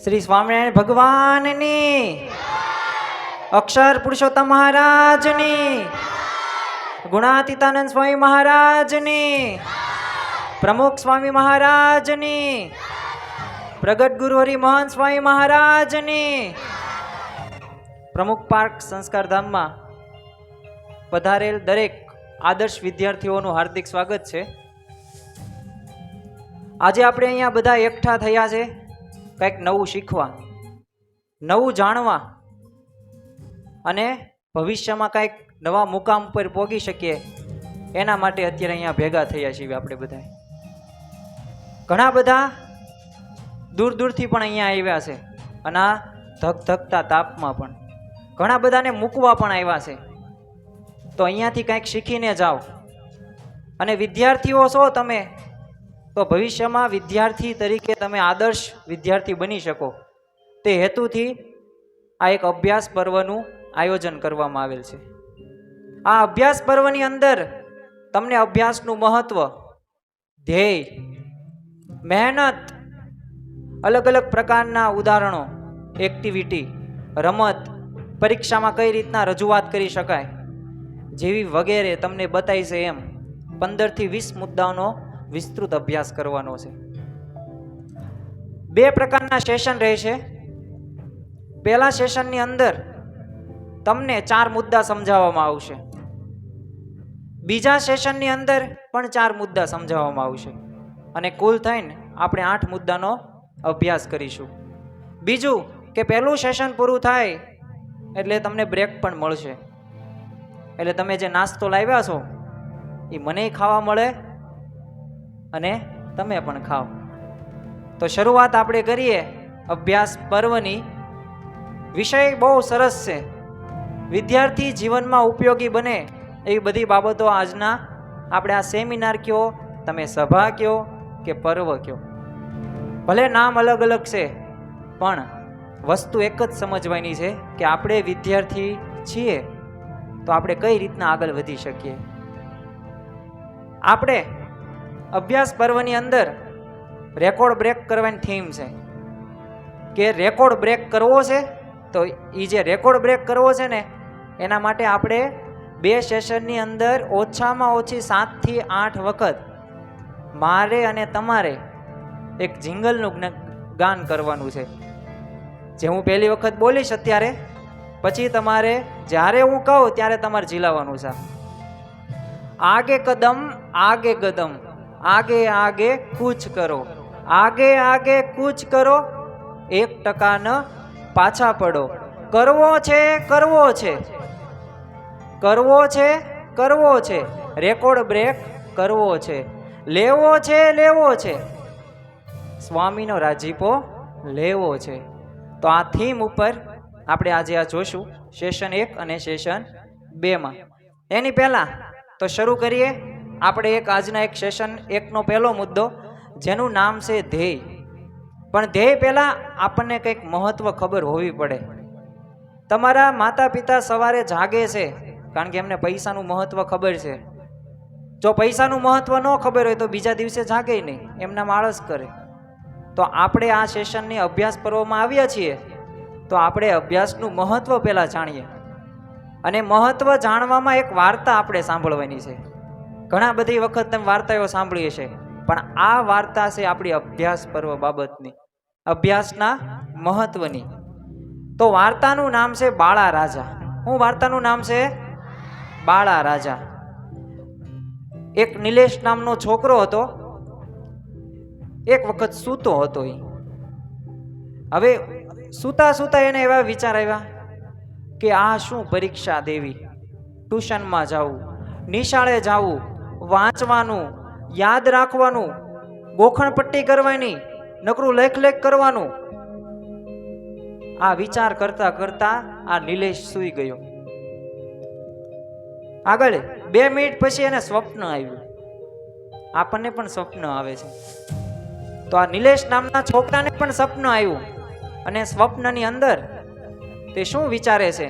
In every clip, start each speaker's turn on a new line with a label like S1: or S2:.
S1: શ્રી સ્વામિનારાયણ ભગવાનની, અક્ષર પુરુષોત્તમ મહારાજની, ગુણાતીતાનંદ સ્વામી મહારાજની, પ્રમુખ સ્વામી મહારાજની, પ્રગટ ગુરુ હરિ મહંત સ્વામી મહારાજની, પ્રમુખ પાર્ક સંસ્કાર ધામમાં પધારેલ દરેક આદર્શ વિદ્યાર્થીઓનું હાર્દિક સ્વાગત છે. આજે આપણે અહીંયા બધા એકઠા થયા છે કંઈક નવું શીખવા, નવું જાણવા અને ભવિષ્યમાં કંઈક નવા મુકામ પર પહોંચી શકીએ એના માટે અત્યારે અહીંયા ભેગા થયા છીએ. આપણે બધા ઘણા બધા દૂર દૂરથી પણ અહીંયા આવ્યા છે અને આ ધગધગતા તાપમાં પણ ઘણા બધાને મૂકવા પણ આવ્યા છે. તો અહીંયાથી કંઈક શીખીને જાઓ. અને વિદ્યાર્થીઓ છો તમે, તો ભવિષ્યમાં વિદ્યાર્થી તરીકે તમે આદર્શ વિદ્યાર્થી બની શકો તે હેતુથી આ એક અભ્યાસ પર્વનું આયોજન કરવામાં આવેલ છે. આ અભ્યાસ પર્વની અંદર તમને અભ્યાસનું મહત્વ, ધ્યેય, મહેનત, અલગ અલગ પ્રકારના ઉદાહરણો, એક્ટિવિટી, રમત, પરીક્ષામાં કઈ રીતના રજૂઆત કરી શકાય જેવી વગેરે તમને બતાવી છે. એમ 15 થી 20 મુદ્દાઓનો વિસ્તૃત અભ્યાસ કરવાનો છે. 2 પ્રકારના સેશન રહેશે. પહેલા સેશનની અંદર તમને 4 મુદ્દા સમજાવવામાં આવશે. બીજા સેશનની અંદર પણ 4 મુદ્દા સમજાવવામાં આવશે અને કુલ થઈને આપણે 8 મુદ્દાનો અભ્યાસ કરીશું. બીજું કે પહેલું સેશન પૂરું થાય એટલે તમને બ્રેક પણ મળશે. એટલે તમે જે નાસ્તો લાવ્યા છો એ મને ખાવા મળે અને તમે પણ ખાઓ. તો શરૂઆત આપણે કરીએ અભ્યાસ પર્વની. વિષય બહુ સરસ છે. વિદ્યાર્થી જીવનમાં ઉપયોગી બને એવી બધી બાબતો આજના આપણે આ સેમિનાર કયો, તમે સભા કયો કે પર્વ કયો, ભલે નામ અલગ અલગ છે પણ વસ્તુ એક જ સમજવાની છે કે આપણે વિદ્યાર્થી છીએ તો આપણે કઈ રીતના આગળ વધી શકીએ. આપણે અભ્યાસ પર્વની અંદર રેકોર્ડ બ્રેક કરવાની થીમ છે કે રેકોર્ડ બ્રેક કરવો છે. તો એ જે રેકોર્ડ બ્રેક કરવો છે ને એના માટે આપણે 2 સેશનની અંદર ઓછામાં ઓછી 7 થી 8 વખત મારે અને તમારે એક જિંગલનું ગાન કરવાનું છે. જે હું પહેલી વખત બોલીશ અત્યારે, પછી તમારે જ્યારે હું કહું ત્યારે તમારે ઝીલાવવાનું છે. આગે કદમ આગે કદમ, આગે આગે કૂચ કરો, આગે આગે કૂચ કરો, 1% ન પાછા પડો. કરવો છે કરવો છે, કરવો છે કરવો છે, રેકોર્ડ બ્રેક કરવો છે, લેવો છે લેવો છે, સ્વામીનો રાજીપો લેવો છે. તો આ થીમ ઉપર આપણે આજે આ જોશું સેશન 1 અને સેશન 2માં. એની પહેલા તો શરૂ કરીએ આપણે આજના એક સેશન 1નો પહેલો મુદ્દો, જેનું નામ છે ધ્યેય. પણ ધ્યેય પહેલા આપણને કંઈક મહત્વ ખબર હોવી પડે. તમારા માતા પિતા સવારે જાગે છે કારણ કે એમને પૈસાનું મહત્વ ખબર છે. જો પૈસાનું મહત્વ ન ખબર હોય તો બીજા દિવસે જાગે નહીં, એમના આળસ કરે. તો આપણે આ સેશનની અભ્યાસ પર્વમાં આવ્યા છીએ તો આપણે અભ્યાસનું મહત્વ પહેલાં જાણીએ. અને મહત્વ જાણવામાં એક વાર્તા આપણે સાંભળવાની છે. ઘણા બધી વખત તમે વાર્તાઓ સાંભળીએ છે, પણ આ વાર્તા છે આપણી અભ્યાસ પર્વ બાબતની, અભ્યાસના મહત્વની. તો વાર્તાનું નામ છે બાળા રાજા. શું વાર્તાનું નામ છે? બાળા રાજા. એક નિલેશ નામનો છોકરો હતો. એક વખત સૂતો હતો. હવે સૂતા સૂતા એને એવા વિચાર આવ્યા કે આ શું પરીક્ષા દેવી, ટ્યુશનમાં જવું, નિશાળે જવું, વાંચવાનું, યાદ રાખવાનું, ગોખણ પટ્ટી કરવાની, નકરું લેખ કરવાનું. આ વિચાર કરતા કરતા આ નિલેશ સૂઈ ગયો. આગળ 2 મિનિટ પછી એને સ્વપ્ન આવ્યું. આપણને પણ સ્વપ્ન આવે છે. તો આ નિલેશ નામના છોકરાને પણ સ્વપ્ન આવ્યું અને સ્વપ્નની અંદર તે શું વિચારે છે,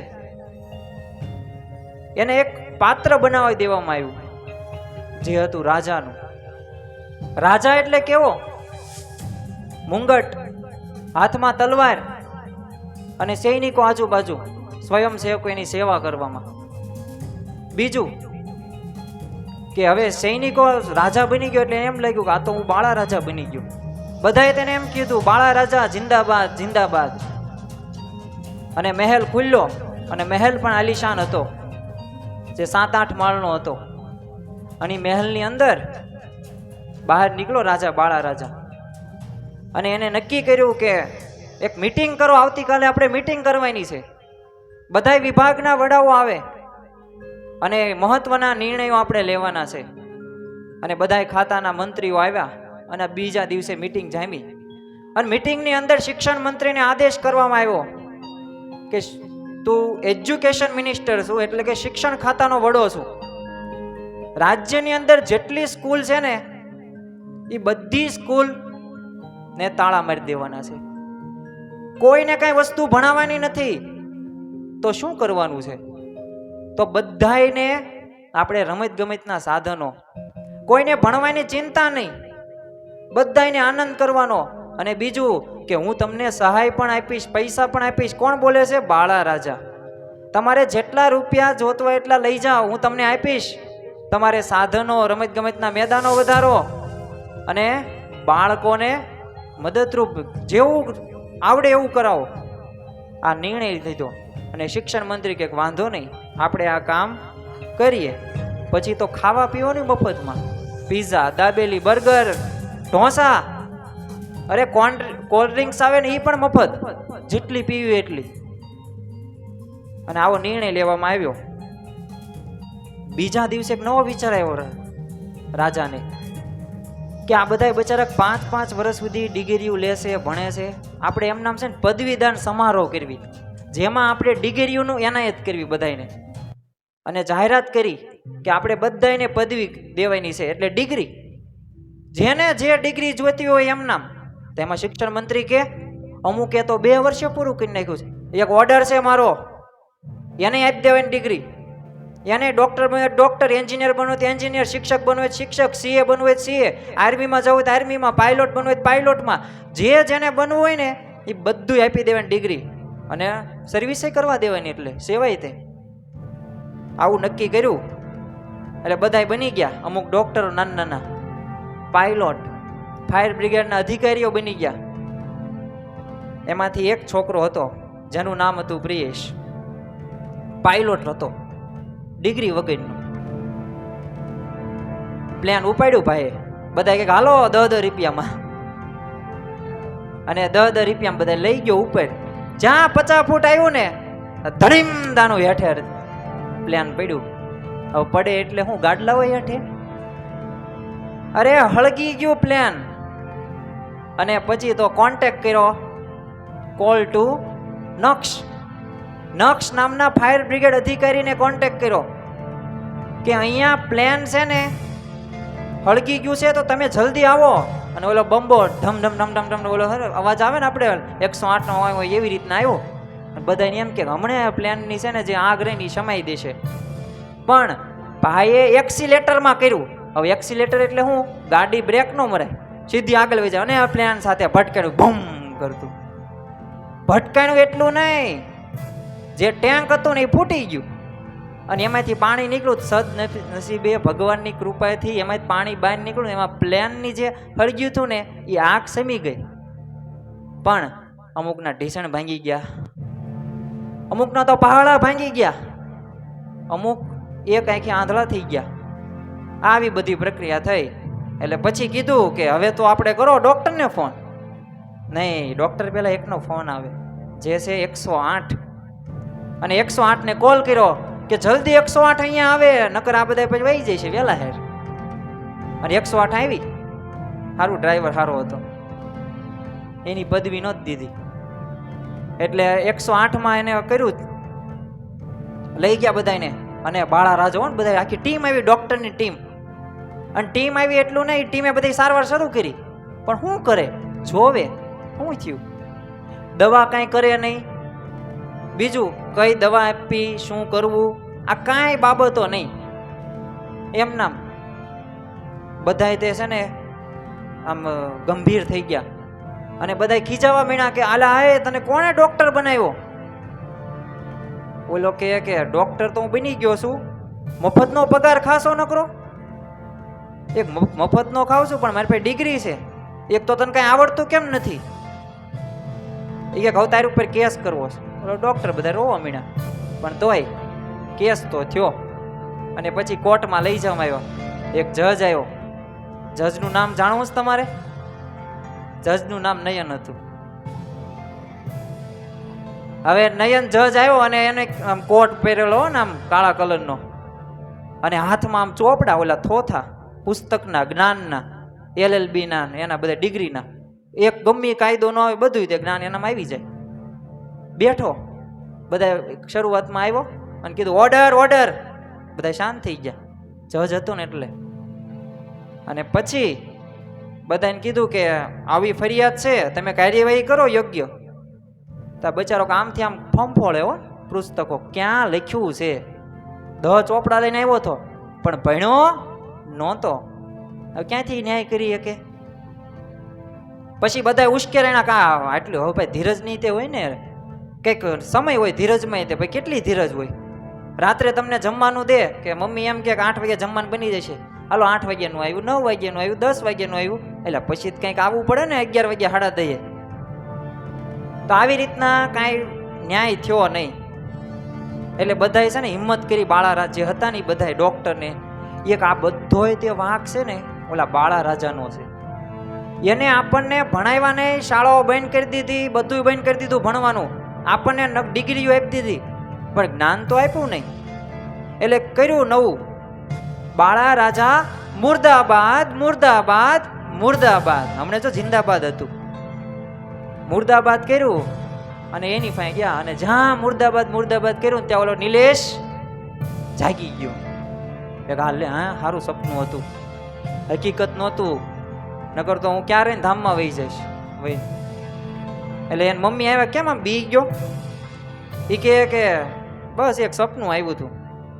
S1: એને એક પાત્ર બનાવી દેવામાં આવ્યું જે હતું રાજાનું. રાજા એટલે કેવો? મુંગટ, હાથમાં તલવાર અને સૈનિકો આજુબાજુ, સ્વયંસેવકો એની સેવા કરવામાં. બીજું કે હવે સૈનિકો રાજા બની ગયો એટલે એમ લાગ્યું કે આ તો હું બાળા રાજા બની ગયો. બધાએ તેને એમ કીધું બાળા રાજા જિંદાબાદ જિંદાબાદ. અને મહેલ ખુલ્યો અને મહેલ પણ આલિશાન હતો, જે 7-8 માળનો હતો. અને મહેલની અંદર બહાર નીકળો રાજા બાળા રાજા, અને એને નક્કી કર્યું કે એક મીટિંગ કરો, આવતીકાલે આપણે મીટિંગ કરવાની છે. બધાય વિભાગના વડાઓ આવે અને મહત્વના નિર્ણયો આપણે લેવાના છે. અને બધાય ખાતાના મંત્રીઓ આવ્યા અને બીજા દિવસે મીટિંગ જામી. અને મીટિંગની અંદર શિક્ષણ મંત્રીને આદેશ કરવામાં આવ્યો કે તું એજ્યુકેશન મિનિસ્ટર છું, એટલે કે શિક્ષણ ખાતાનો વડો છું. રાજ્યની અંદર જેટલી સ્કૂલ છે ને એ બધી સ્કૂલ ને તાળા મારી દેવાના છે. કોઈને કઈ વસ્તુ ભણાવવાની નથી. તો શું કરવાનું છે? તો બધાને આપણે રમત ગમતના સાધનો, કોઈને ભણવાની ચિંતા નહીં, બધાને આનંદ કરવાનો. અને બીજું કે હું તમને સહાય પણ આપીશ, પૈસા પણ આપીશ. કોણ બોલે છે? બાળા રાજા. તમારે જેટલા રૂપિયા જોતવા એટલા લઈ જાઓ, હું તમને આપીશ. તમારે સાધનો, રમત ગમતના મેદાનો વધારો અને બાળકોને મદદરૂપ જેવું આવડે એવું કરાવો. આ નિર્ણય લીધો. અને શિક્ષણ મંત્રી કે વાંધો નહીં, આપણે આ કામ કરીએ. પછી તો ખાવા પીવાનું મફતમાં, પીઝા, દાબેલી, બર્ગર, ઢોસા, અરે કોલ્ડ ડ્રિંક્સ આવે ને એ પણ મફત, જેટલી પીવી એટલી. અને આવો નિર્ણય લેવામાં આવ્યો. બીજા દિવસે એક નવો વિચાર આવ્યો રાજાને કે આ બધા બચારા 5-5 વર્ષ સુધી ડિગ્રીઓ લેશે, ભણે છે. આપણે એમ નામ છે ને પદવીદાન સમારોહ કરવી, જેમાં આપણે ડિગ્રીઓનું એનાયત કરવી બધાને. અને જાહેરાત કરી કે આપણે બધાને પદવી દેવાની છે, એટલે ડિગ્રી, જેને જે ડિગ્રી જોઈતી હોય એમ નામ. તેમાં શિક્ષણ મંત્રી કે અમુકે તો 2 વર્ષે પૂરું કરી નાખ્યું છે. એક ઓર્ડર છે મારો, એને આપી દેવાની ડિગ્રી. એને ડોક્ટર બનવું ડોક્ટર, એન્જિનિયર બનવું તો એન્જિનિયર, શિક્ષક બનવું શિક્ષક, સીએ બનવું સીએ, આર્મીમાં જવું તો આર્મીમાં, પાયલોટ બનવું તો પાયલોટમાં, જે જેને બનવું હોય ને એ બધું આપી દેવાની ડિગ્રી. અને સર્વિસે કરવા દેવાની, એટલે સેવાય તે. આવું નક્કી કર્યું એટલે બધાય બની ગયા. અમુક ડોક્ટરો નાના નાના, પાયલોટ, ફાયર બ્રિગેડના અધિકારીઓ બની ગયા. એમાંથી એક છોકરો હતો જેનું નામ હતું પ્રિયેશ. પાયલોટ હતો, ડિગ્રી વગરનું. પ્લેન ઉપાડ્યું ભાઈ, બધા કે હાલો 10 રૂપિયામાં. અને 10 રૂપિયામાં બધા લઈ ગયો ઉપર. જ્યાં 50 ફૂટ આવ્યું ને ધડીમ દાનું હેઠે પ્લેન પડ્યું. હવે પડે એટલે હું ગાડલા હોય હેઠે? અરે હળગી ગયું પ્લેન. અને પછી તો કોન્ટેક્ટ કર્યો, કોલ ટુ નક્ષ. નક્ષ નામના ફાયર બ્રિગેડ અધિકારીને કોન્ટેક્ટ કર્યો કે અહીંયા પ્લેન છે ને હળગી ગયું છે, તો તમે જલ્દી આવો. અને ઓલો બંબો ઢમ ઢમ ઢમ ઢમ ઢમ ઓલો અવાજ આવે ને આપણે 108 નો હોય એવી રીતના આવ્યો. બધાને એમ કે હમણાં પ્લેનની છે ને જે આગ રહી ની સમાઈ દેશે. પણ ભાઈએ એક્સિલેટરમાં કર્યું. હવે એક્સિલેટર એટલે હું? ગાડી બ્રેક નો મરે, સીધી આગળ વહી જાય. અને આ પ્લેન સાથે ભટકાયું, ભૂમ કરતું. ભટકાયું એટલું નહીં, જે ટેન્ક હતું ને એ ફૂટી ગયું. અને એમાંથી પાણી નીકળ્યું. સદ નસીબે ભગવાનની કૃપાથી એમાંથી પાણી બહાર નીકળ્યું. એમાં પ્લેનની જે હળગ્યું હતું ને એ આગ સમી ગઈ. પણ અમુકના ઢીસણ ભાંગી ગયા, અમુકના તો પહાડા ભાંગી ગયા, અમુક એક આંખે આંધળા થઈ ગયા. આવી બધી પ્રક્રિયા થઈ. એટલે પછી કીધું કે હવે તો આપણે કરો ડોક્ટરને ફોન. નહીં, ડોક્ટર પહેલા એકનો ફોન આવે, જે છે 108. અને 108 ને કોલ કર્યો કે જલ્દી 108 અહીંયા આવે, નકર આ બધા પછી વહી જાય છે વહેલા હેર. અને 108 આવી. સારું ડ્રાઈવર સારો હતો, એની પદવી નહોતી દીધી. એટલે 108માં એને કર્યું, લઈ ગયા બધાને. અને બાળા રાજા હોય ને બધા, આખી ટીમ આવી, ડોક્ટરની ટીમ. અને ટીમ આવી એટલું નહીં, ટીમે બધી સારવાર શરૂ કરી. પણ શું કરે? જોવે શું થયું. દવા કાંઈ કરે નહીં. બીજું કઈ દવા આપી, શું કરવું, આ કાંઈ બાબતો નહીં. એમ નામ બધાય તે છે ને આમ ગંભીર થઈ ગયા. અને બધા ખીજાવા માંડ્યા કે આલા હે તને કોણે ડોક્ટર બનાવ્યો? ઓલો કે ડોક્ટર તો હું બની ગયો છું, મફતનો પગાર ખાસો નકરો. એક મફતનો ખાવ છું પણ મારી પાસે ડિગ્રી છે, એક તો તને કઈ આવડતું કેમ નથી? એ કે હવે તારી ઉપર કેસ કરવો છે. ઓલો ડોક્ટર બધા રોવા માંડ્યા, પણ તોય કેસ તો થયો. અને પછી કોર્ટમાં લઈ જવામાં આવ્યો. એક જજ આવ્યો. જજનું નામ જાણવું છે તમારે? જજનું નામ નયન હતું. હવે નયન જજ આવ્યો અને એને આમ કોટ પહેરેલો ને આમ કાળા કલરનો, અને હાથમાં આમ ચોપડા ઓલા થોથા પુસ્તકના જ્ઞાનના, LLB ના એના બધા ડિગ્રીના, એક ગમે કાયદો ન આવે બધું તે જ્ઞાન એનામાં આવી જાય. બેઠો, બધા શરૂઆતમાં આવ્યો અને કીધું ઓર્ડર ઓર્ડર, બધા શાંત થઈ ગયા. જજ હતો ને એટલે. અને પછી બધાને કીધું કે આવી ફરિયાદ છે, તમે કાર્યવાહી કરો યોગ્ય. તો બચારો આમથી આમ ફંફોળે હો પુસ્તકો, ક્યાં લખ્યું છે? 10 ચોપડા લઈને આવ્યો હતો પણ ભણ્યો નહોતો. હવે ક્યાંથી ન્યાય કરી શકે? પછી બધા ઉશ્કેરાણા કા આટલું. હવે ભાઈ ધીરજ નહીં તે હોય ને, કંઈક સમય હોય ધીરજમાં. તે ભાઈ કેટલી ધીરજ હોય? રાત્રે તમને જમવાનું દે કે મમ્મી એમ કે 8 વાગે જમવાનું બની જશે, હાલો 8 વાગ્યાનું આવ્યું, 9 વાગ્યાનું આવ્યું, 10 વાગ્યાનું આવ્યું, એટલે પછી કંઈક આવવું પડે ને 11 વાગ્યા સાડા 10. તો આવી રીતના કાંઈ ન્યાય થયો નહીં. એટલે બધાએ છે ને હિંમત કરી, બાળા રાજા હતા ને બધાએ ડોક્ટરને, એક આ બધોય તે વાંક છે ને ઓલા બાળા રાજાનો છે. એને આપણને ભણાવ્યા નહીં, શાળાઓ બંધ કરી દીધી, બધું બંધ કરી દીધું ભણવાનું, આપણને ડિગ્રીઓ આપી દીધી, પણ જ્ઞાન તો આપ્યું નહીં. એટલે કર્યું નવું, બાળા રાજા મુર્દાબાદ મુર્દાબાદ મુર્દાબાદ. હમણાં જો જિંદાબાદ હતું, મુર્દાબાદ કર્યું અને એની પાસે ગયા. અને જ્યાં મુર્દાબાદ મુર્દાબાદ કર્યું ત્યાં ઓલો નિલેશ જાગી ગયો. હાલે હા સારું સપનું હતું, હકીકત નહોતું, નકર તો હું ક્યારે ધામમાં વહી જઈશ. એટલે એની મમ્મી આવ્યા, કેમ આમ બી ગયો? એ કે બસ એક સપનું આવ્યું હતું.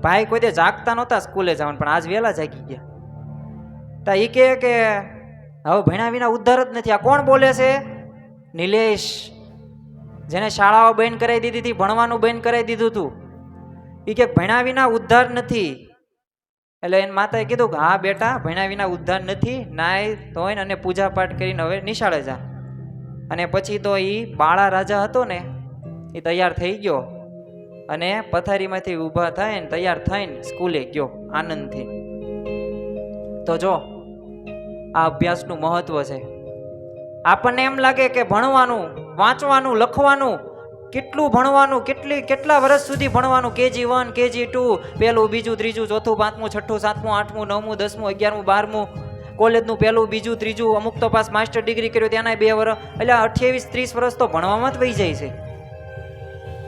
S1: ભાઈ કોઈ દે જાગતા નહોતા સ્કૂલે જવાનું, પણ આજ વહેલા જાગી ગયા. તા એ કે હવે ભણ્યા વિના ઉદ્ધાર જ નથી. આ કોણ બોલે છે? નિલેશ, જેને શાળાઓ બંધ કરાવી દીધી હતી, ભણવાનું બંધ કરાવી દીધું હતું. એ કે ભણ્યા વિના ઉદ્ધાર નથી. એટલે એની માતાએ કીધું કે હા બેટા, ભણ્યા વિના ઉદ્ધાર નથી, નાય ધોઈને અને પૂજા પાઠ કરીને હવે નિશાળે જા. અને પછી તો એ બાળા રાજા હતો ને, એ તૈયાર થઈ ગયો અને પથારીમાંથી ઊભા થઈને તૈયાર થઈને સ્કૂલે ગયો આનંદથી. તો જો આ અભ્યાસનું મહત્વ છે. આપણને એમ લાગે કે ભણવાનું, વાંચવાનું, લખવાનું, કેટલું ભણવાનું, કેટલા વર્ષ સુધી ભણવાનું, KG1, KG2, પહેલું બીજું ત્રીજું ચોથું પાંચમું છઠ્ઠું સાતમું આઠમું નવમું 10મું 11મું 12મું, કોલેજનું પહેલું બીજું ત્રીજું, અમુક તો પાસ માસ્ટર ડિગ્રી કર્યો ત્યાંના 2 વર્ષ, એટલે 28-30 વર્ષ તો ભણવામાં જ વહી જાય છે.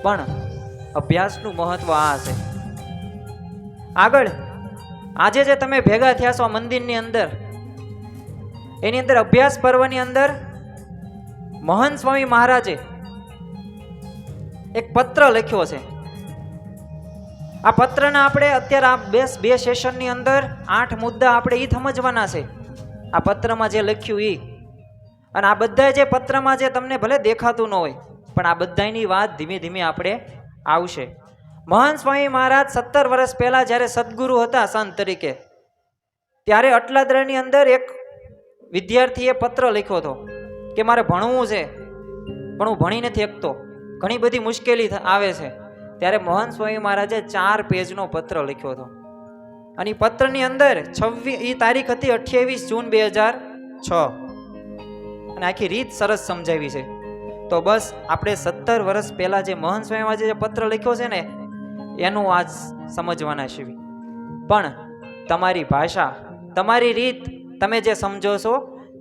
S1: પણ અભ્યાસનું મહત્વ આ છે. આગળ આજે જે તમે ભેગા થયા છો મંદિરની અંદર, એની અંદર અભ્યાસ પર્વની અંદર મહંત સ્વામી મહારાજે એક પત્ર લખ્યો છે. આ પત્રના આપણે અત્યારે આ બે સેશનની અંદર 8 મુદ્દા આપણે એ સમજવાના છે. આ પત્રમાં જે લખ્યું એ, અને આ બધા જે પત્રમાં જે તમને ભલે દેખાતું ન હોય, પણ આ બધાની વાત ધીમે ધીમે આપણે આવશે. મહંત સ્વામી મહારાજ 17 વર્ષ પહેલા જ્યારે સદગુરુ હતા સંત તરીકે, ત્યારે અટલાદરાની અંદર એક વિદ્યાર્થીએ પત્ર લખ્યો હતો કે મારે ભણવું છે પણ હું ભણી નથી શકતો, ઘણી બધી મુશ્કેલી આવે છે. ત્યારે મહંત સ્વામી મહારાજે 4 પેજનો પત્ર લખ્યો હતો. અને એ પત્રની અંદર એ તારીખ હતી 28 જૂન 2006, અને આખી રીત સરસ સમજાવી છે. તો બસ આપણે 17 વર્ષ પહેલા જે મહંત સ્વામી મહારાજે જે પત્ર લખ્યો છે ને, એનું આજ સમજવાના છીએ. પણ તમારી ભાષા, તમારી રીત, તમે જે સમજો છો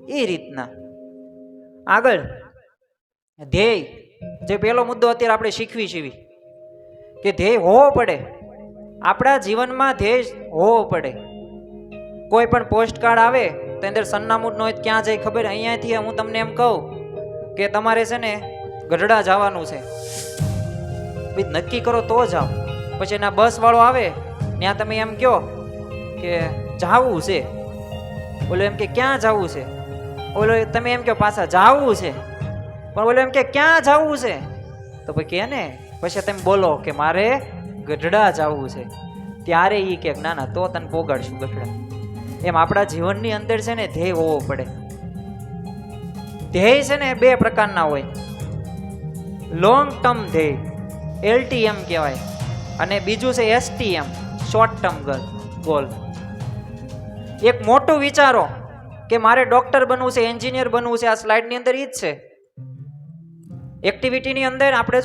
S1: એ રીતના આગળ. ધ્યેય, જે પહેલો મુદ્દો અત્યારે આપણે શીખવી છીએ કે ધ્યેય હોવો પડે. આપણા જીવનમાં ધ્યેય હોવો પડે. કોઈ પણ પોસ્ટકાર્ડ આવે તો અંદર સરનામું ન હોય ક્યાં જાય ખબર? અહીંયાથી હું તમને એમ કહું કે તમારે છે ને ગઢડા જવાનું છે, નક્કી કરો તો જાઓ. પછી એના બસ વાળો આવે, ત્યાં તમે એમ કહો કે જાવું છે, ઓલો એમ કે ક્યાં જવું છે, ઓલો તમે એમ કહો પાછા જાવું છે, પણ બોલે એમ કે ક્યાં જવું છે, તો પછી કે ને પછી તમે બોલો કે મારે ગઢડા જવું છે, ત્યારે એ કે ના ના તો તને પોગાડશું ગઢડા. એમ આપણા જીવનની અંદર છે ને ધ્યેય હોવો પડે. ધ્યેય છે ને બે પ્રકારના હોય. લોંગ ટર્મ ધ્યેય LTM કહેવાય, અને બીજું છે STM શોર્ટ ટર્મ ગોલ. એક મોટું વિચારો કે મારે ડોક્ટર બનવું છે, એન્જિનિયર બનવું છે, આ સ્લાઇડની અંદર ઈ જ છે. એક્ટિવિટીની અંદર આપણે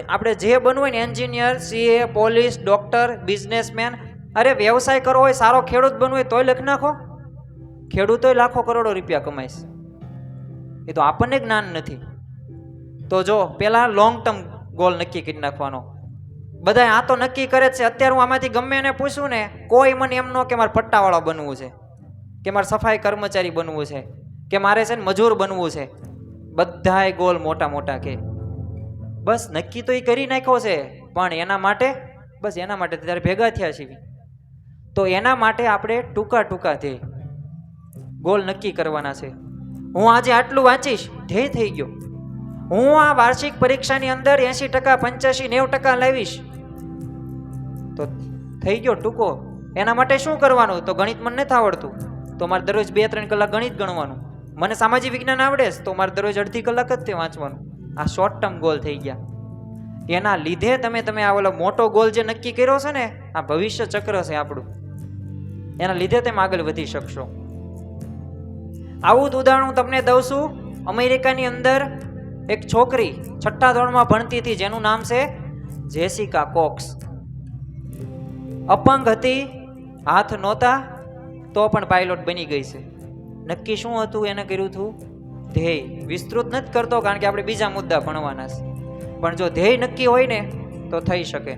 S1: આપણે જે બનવું હોય ને, engineer, CA, police, doctor, businessman, અરે વ્યવસાય કરવો હોય, સારો ખેડૂત બનવું હોય તોય લખી નાખો. ખેડૂતોય લાખો કરોડો રૂપિયા કમાઈશ. એ તો આપણને જ્ઞાન નથી. તો જો પેલા લોંગ ટર્મ ગોલ નક્કી કરી નાખવાનો. બધા આ તો નક્કી કરે જ છે. અત્યારે હું આમાંથી ગમે એને પૂછું ને, કોઈ મને એમ ન કે મારે પટ્ટાવાળો બનવું છે, કે મારે સફાઈ કર્મચારી બનવું છે, કે મારે છે ને મજૂર બનવું છે. બધાય ગોલ મોટા મોટા કે બસ નક્કી તો એ કરી નાખ્યો છે, પણ એના માટે બસ એના માટે ત્યારે ભેગા થયા છીએ. તો એના માટે આપણે ટૂંકા ટૂંકા ધ્યેય ગોલ નક્કી કરવાના છે. હું આજે આટલું વાંચીશ, ધ્યેય થઈ ગયો. હું આ વાર્ષિક પરીક્ષાની અંદર 80%, 85%, 90% લાવીશ, તો થઈ ગયો ટૂંકો. એના માટે શું કરવાનું? તો ગણિત મને નથી આવડતું, તો મારે દરરોજ 2-3 કલાક ગણિત ગણવાનું. મને સામાજિક વિજ્ઞાન આવડે છે, તો મારે દરરોજ અડધી કલાક જ તે વાંચવાનું. આ શોર્ટ ટર્મ ગોલ થઈ ગયા. એના લીધે તમે આ ઓલો મોટો ગોલ જે નક્કી કર્યો છે ને, આ ભવિષ્ય ચક્ર છે આપણું, એના લીધે તમે આગળ વધી શકશો. આવું જ ઉદાહરણ હું તમને દઉં છું. અમેરિકાની અંદર એક છોકરી 6ઠ્ઠા ધોરણમાં ભણતી હતી, જેનું નામ છે જેસિકા કોક્સ. અપંગ હતી, હાથ નહોતા, તો પણ પાયલોટ બની ગઈ છે. નક્કી શું હતું એને કર્યું હતું? ધ્યેય. વિસ્તૃત નથી કરતો કારણ કે આપણે બીજા મુદ્દા ભણવાના છે, પણ જો ધ્યેય નક્કી હોય ને તો થઈ શકે.